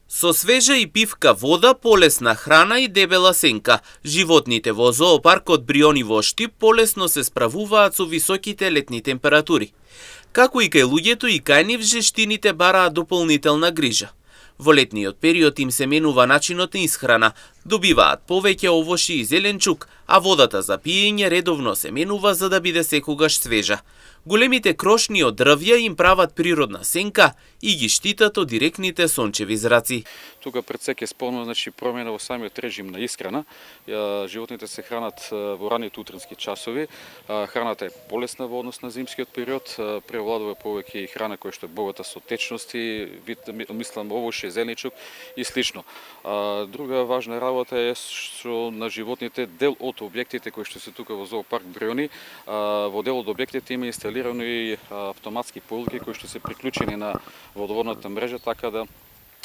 Со свежа и пивка вода, полесна храна и дебела сенка, животните во зоопаркот Бриони во Штип полесно се справуваат со високите летни температури. Како и кај луѓето и кај нив, жештините бараат дополнителна грижа. Во летниот период им се менува начинот на исхрана, добиваат повеќе овоши и зеленчук, а водата за пиење редовно се менува за да биде секогаш свежа. Големите крошни од дрвја им прават природна сенка и ги штитат од директните сончеви зраци. Тука пред се ќе спомнам промена во самиот режим на исхрана. Животните се хранат во раните утрински часови. Храната е полесна во однос на зимскиот период, превладува повеќе и храна која што е богата со течности, мислам овоше, зеленчук и слично. Друга важна работа е што на животните дел од објектите кои што се тука во зоопарк Бриони, во дел од објектите има инсталирано и автоматски поилки кои што се приклучени на водоводната мрежа, така да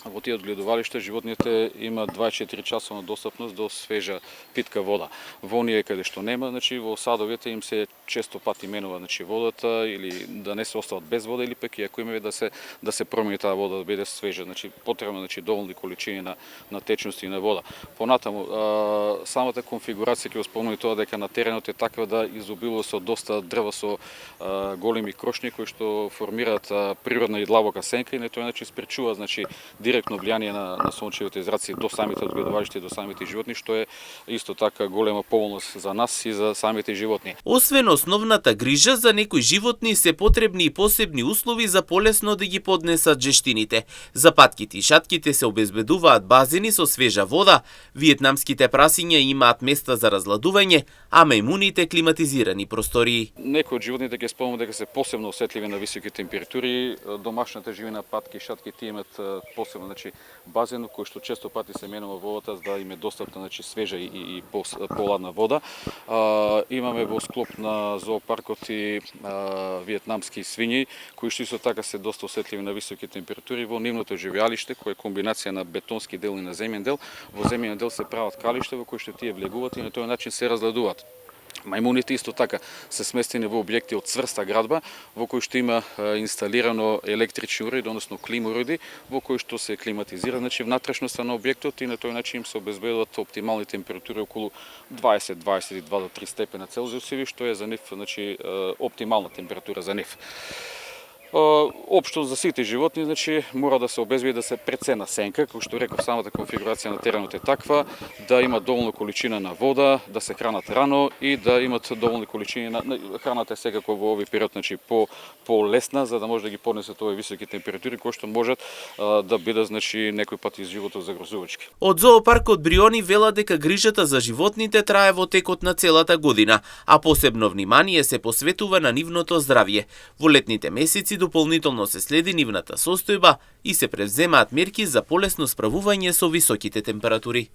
во тие одгледувалишта животните има 24 часовна достапност до свежа питка вода. Во оние каде што нема, во садовите им се често пати менува водата или да не се остават без вода или пак и ако имаме да се промени таа вода да биде свежа, потребно доволни количини на течност и на вода. Понатаму самата конфигурација ќе спомнува тоа дека на теренот е таква да изобилува со доста дрва со големи крошни кои што формираат природна и длабока сенка и на тој начин спречува директно влијание на сончевите зраци до самите одгледувалишта и до самите животни, што е исто така голема поволност за нас и за самите животни. Освен основната грижа, за некои животни се потребни и посебни услови за полесно да ги поднесат жештините. За патките и шатките се обезбедуваат базени со свежа вода, виетнамските прасиња имаат места за разладување, а мајмуните климатизирани простории. Некои од животните ќе спомнам дека се посебно осетливи на високи температури, домашната живина, патки и шатки тие имаат посебно базен кој што често пати се менува водата за да им е достапна свежа и поладна вода. Имаме во склоп на зоопаркот и виетнамски свињи кои што исто така се доста осетливи на високи температури во нивното живеалиште кој е комбинација на бетонски дел и на земен дел. Во земен дел се прават калишта во кои што тие влегуваат и на тој начин се разгладуваат. Мајмуните исто така се сместени во објекти од цврста градба, во кои што има инсталирано електрични уреди, односно клим уреди, во кои што се климатизира внатрешноста на објектот и на тој начин им се обезбедуваат оптимални температури околу 20-22 до 3 степена Целзиусови, што е за нив оптимална температура за нив. Општо за сите животни, мора да се обезбеди да се прецена сенка, како што реков, самата конфигурација на теренот е таква, да има доволна количина на вода, да се хранат рано и да имат доволни количини на храната е секако во овој период по-лесна, за да може да ги поднесат овие високи температури кои што можат да бидат некој пат из животот загрозувачки. Од зоопаркот Бриони велат дека грижата за животните трае во текот на целата година, а посебно внимание се посветува на нивното здравје. Во летните месеци дополнително се следи нивната состојба и се превземаат мерки за полесно справување со високите температури.